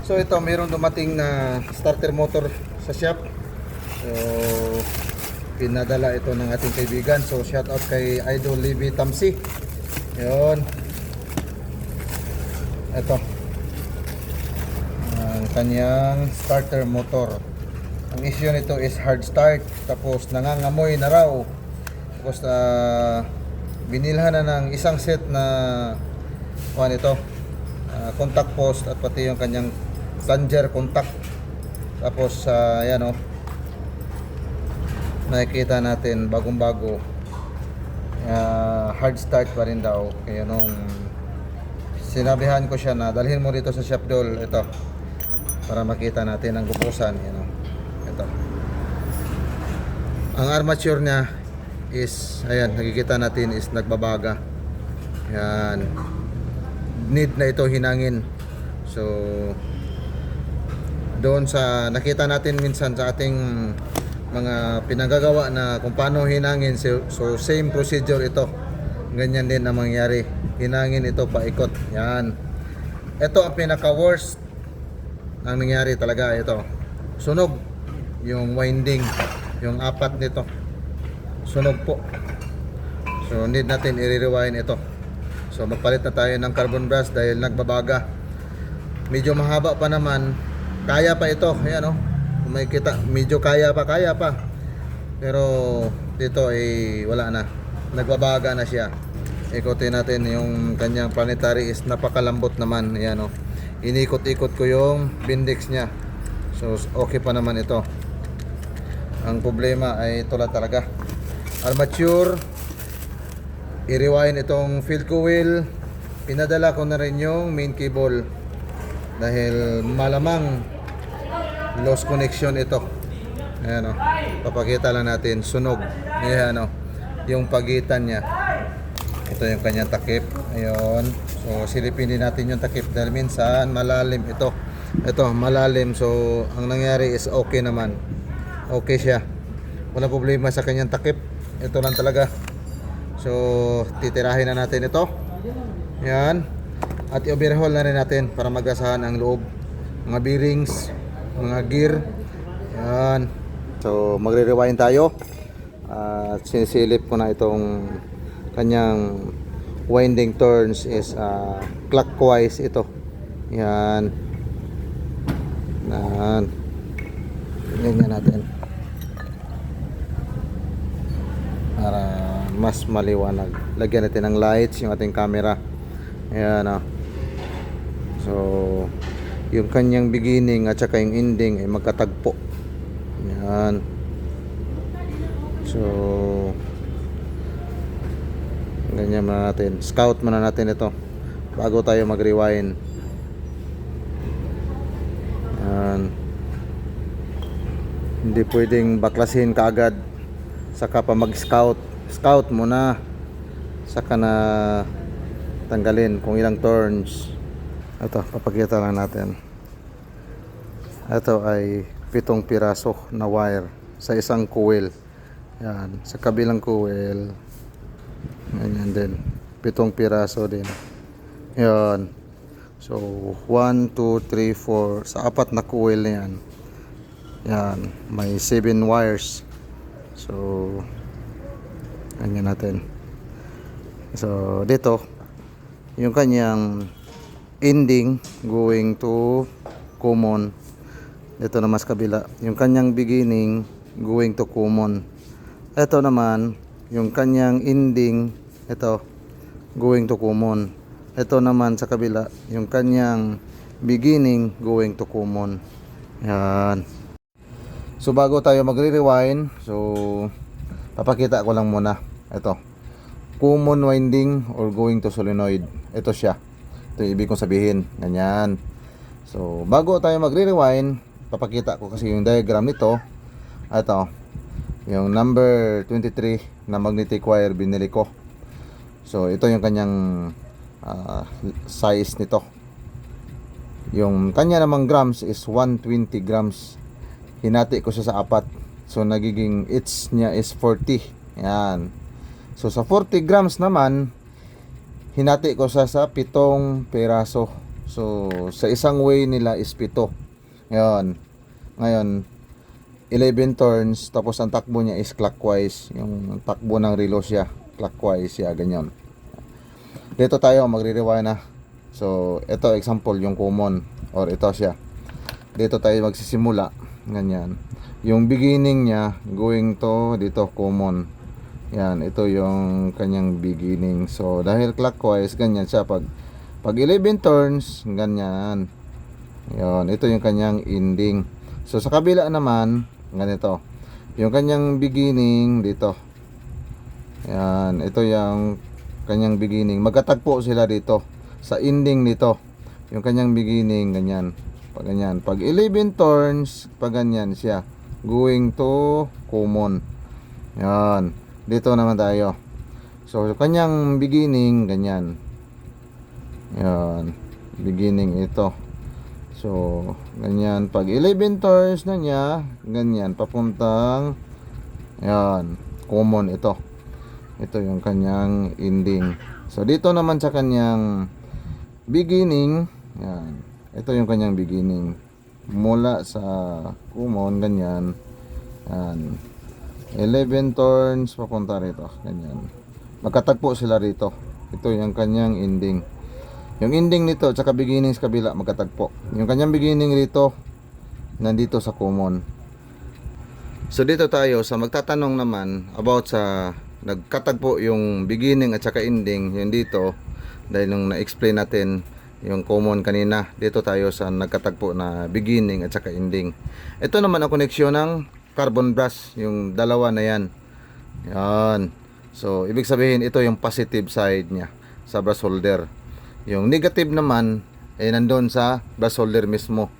So ito, mayroong dumating na starter motor sa shop. So pinadala ito ng ating kaibigan. So shout out kay Idol Libby Tamsi. Yun. Ito. Ang kanyang starter motor. Ang issue nito is hard start. Tapos nangangamoy na raw. Tapos binilhan na ng isang set na contact post at pati yung kanyang plunger contact. Tapos yan o, nakikita natin bagong bago, hard start pa rin daw. Kaya nung sinabihan ko siya na dalhin mo dito sa shop doll, ito, para makita natin ang gupusan. Yan o, ito. Ang armature niya is, ayan, nakikita natin is nagbabaga. Yan, need na ito hinangin. So doon sa nakita natin minsan sa ating mga pinagagawa na kung paano hinangin, so same procedure ito, ganyan din ang mangyari. Hinangin ito paikot. Yan, ito ang pinaka worst ang nangyari talaga. Ito, sunog yung winding, yung apat nito, sunog po. So need natin i-rewind ito. So magpalit na tayo ng carbon brush dahil nagbabaga. Medyo mahaba pa naman, kaya pa ito. Ayan o, may kita, medyo kaya pa. Pero dito ay wala na, nagbabaga na siya. Ikutin natin yung kanyang planetary is napakalambot naman. Ayan o, inikot-ikot ko yung bindex niya. So okay pa naman ito. Ang problema ay ito lang talaga, armature. I-rewind itong field coil. Pinadala ko na rin yung main cable dahil malamang lost connection ito. Ayan o, papakita lang natin, sunog. Ayan o, yung pagitan niya. Ito yung kanyang takip. Ayun. So silipin din natin yung takip dahil minsan malalim ito. Ito malalim. So ang nangyari is okay naman, okay siya, wala problema sa kanyang takip. Ito lang talaga. So titirahin na natin ito. Yan. At i-overhaul na rin natin para magasahan ang loob, mga bearings, mga gear. Yan. So magre-rewind tayo. At sinisilip ko na itong kanyang winding turns is clockwise ito. Yan. Yan. Ganyan natin para mas maliwanag. Lagyan natin ng lights yung ating camera. Ayan o. So yung kanyang beginning at saka yung ending ay magkatagpo. Ayan. So ganyan muna natin, scout muna natin ito bago tayo mag-rewind. Ayan. Hindi pwedeng baklasin kaagad, saka pa mag-scout. Scout muna, saka na tanggalin kung ilang turns. Ito, papakita lang natin. Ito ay 7 piraso na wire sa isang coil. Yan, sa kabilang coil ganyan din, 7 piraso din. Yan. So 1, 2, 3, 4 sa apat na coil na yan. Yan, may 7 wires. So ganyan natin. So dito yung kanyang ending going to common. Dito naman sa kabila yung kanyang beginning going to common. Ito naman yung kanyang ending, ito going to common. Ito naman sa kabila yung kanyang beginning going to common. Yan. So bago tayo magre-rewind, so papakita ko lang muna. Ito, common winding or going to solenoid. Ito siya. Ito yung ibig kong sabihin. Ganyan. So bago tayo magre-rewind, papakita ko kasi yung diagram nito. Ito, yung number 23 na magnetic wire binili ko. So ito yung kanyang size nito. Yung kanya namang grams is 120 grams. Hinati ko siya sa apat. So nagiging each niya is 40. Yan. So sa 40 grams naman, hinati ko siya sa 7 peraso. So, sa isang way nila is 7. Ngayon, ngayon 11 turns, tapos ang takbo niya is clockwise. Yung takbo ng relo siya, clockwise siya, ganyan. Dito tayo magre-rewind na. So, ito example yung common, or ito siya. Dito tayo magsisimula, ganyan. Yung beginning niya, going to, dito common. Yan, ito yung kanyang beginning. So, dahil clockwise, ganyan siya. Pag 11 turns, ganyan. Yan, ito yung kanyang ending. So, sa kabila naman, ganito. Yung kanyang beginning, dito. Yan, ito yung kanyang beginning. Magkatagpo sila dito. Sa ending nito. Yung kanyang beginning, ganyan. Pag ganyan. Pag 11 turns, pag ganyan siya. Going to common. Yan. Dito naman tayo. So, kanyang beginning, ganyan. Yan. Beginning ito. So, ganyan. Pag 11 turns na niya, ganyan. Papuntang, yan. Common ito. Ito yung kanyang ending. So, dito naman sa kanyang beginning, yan. Ito yung kanyang beginning. Mula sa common, ganyan. Yan. 11 turns, papunta rito. Ganyan. Magkatagpo sila rito. Ito yung kanyang ending. Yung ending nito, tsaka beginning sa kabila, magkatagpo. Yung kanyang beginning rito, nandito sa common. So, dito tayo sa magtatanong naman about sa nagkatagpo yung beginning at saka ending. Yung dito, dahil nung na-explain natin yung common kanina, dito tayo sa nagkatagpo na beginning at saka ending. Ito naman ang koneksyon ng carbon brush, yung dalawa na yan. Yan. So, ibig sabihin, ito yung positive side niya sa brush holder. Yung negative naman ay nandun sa brush holder mismo.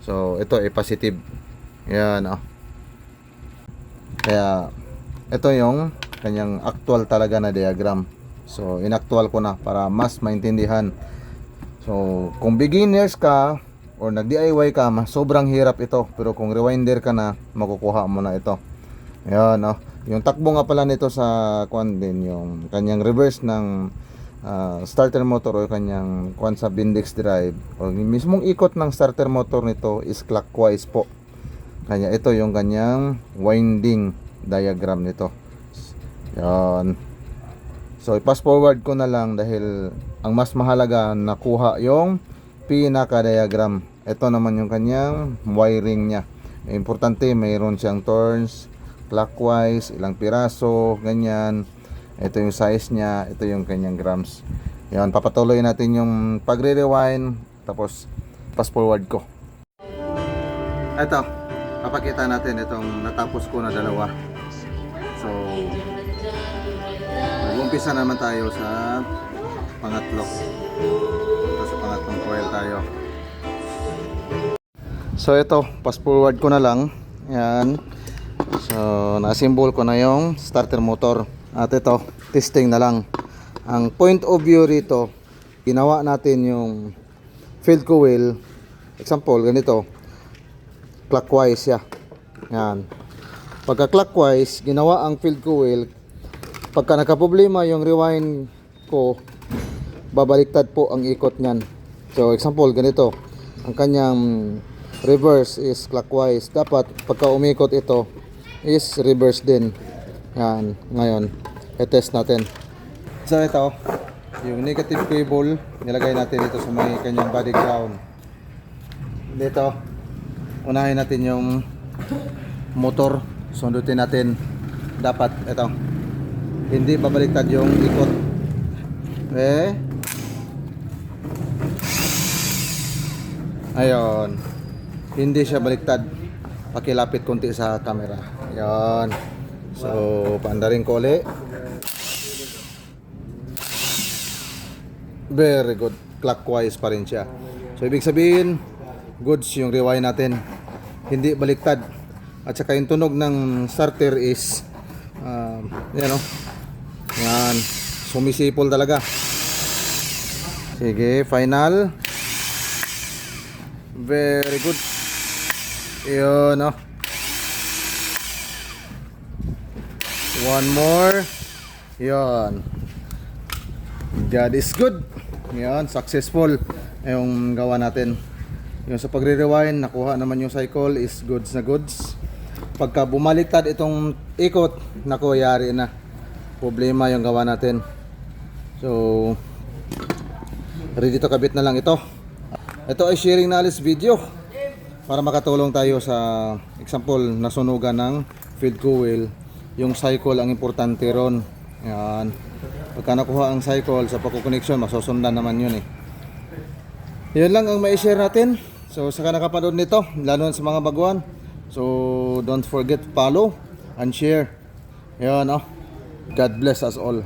So, ito ay positive. Yan, oh. Kaya, ito yung kanyang actual talaga na diagram. So, inactual ko na para mas maintindihan. So, kung beginners ka or nag-DIY ka, sobrang hirap ito. Pero kung rewinder ka na, makukuha mo na ito. Yan, oh. Yung takbo nga pala nito sa kwan din, yung kanyang reverse ng starter motor o kanyang kwan sa Bendix drive. O yung mismong ikot ng starter motor nito is clockwise po. Kanya ito yung kanyang winding diagram nito. Yan. So, i-pass forward ko na lang dahil ang mas mahalaga nakuha yung pinaka-diagram. Ito naman yung kanyang wiring niya. Importante, mayroon siyang turns, clockwise, ilang piraso, ganyan. Ito yung size niya, ito yung kanyang grams. Yan, papatuloy natin yung pagre-rewind, tapos pass forward ko. Ito, papakita natin itong natapos ko na dalawa. So, mag-umpisa naman tayo sa pangatlo. Ito sa pangatlong coil tayo. So ito, pass forward ko na lang. Yan. So, na-assemble ko na yung starter motor. At ito, testing na lang. Ang point of view rito, ginawa natin yung field coil. Example, ganito. Clockwise siya. Yan. Pagka clockwise, ginawa ang field coil. Pagka nakaproblema yung rewind ko, babaliktad po ang ikot niyan. So, example, ganito. Ang kanyang reverse is clockwise. Dapat, pagka umikot ito, is reverse din. Yan. Ngayon, i-test natin. So, ito. Yung negative cable, nilagay natin dito sa may kanyang body ground. Dito, unahin natin yung motor. Sundutin natin. Dapat, ito. Hindi babaliktad yung ikot. Okay. Ayun. Hindi siya baliktad. Pakilapit konti sa camera. Ayun. So, paandarin ko ulit. Very good. Clockwise pa rin siya. So, ibig sabihin, goods yung rewind natin. Hindi baliktad. At saka yung tunog ng starter is, yan o. Yan. Sumisipol talaga. Sige, final. Very good. Yun o. One more. Yun. God is good. Yan, successful. yung gawa natin. Yung sa pagre-rewind, nakuha naman yung cycle is goods na goods. Pagka bumaliktad itong ikot, naku, yari na. Problema yung gawa natin. So, ready to kabit na lang ito. Ito ay sharing knowledge video para makatulong tayo sa example, nasunugan ng field coil. Yung cycle ang importante ron. Yan. Pagka nakuha ang cycle sa pagkukoneksyon, masusundan naman yun eh. Yun lang ang mai-share natin. So, saka nakapanood nito, lalo sa mga baguhan. So, don't forget follow and share. Yan, oh. God bless us all.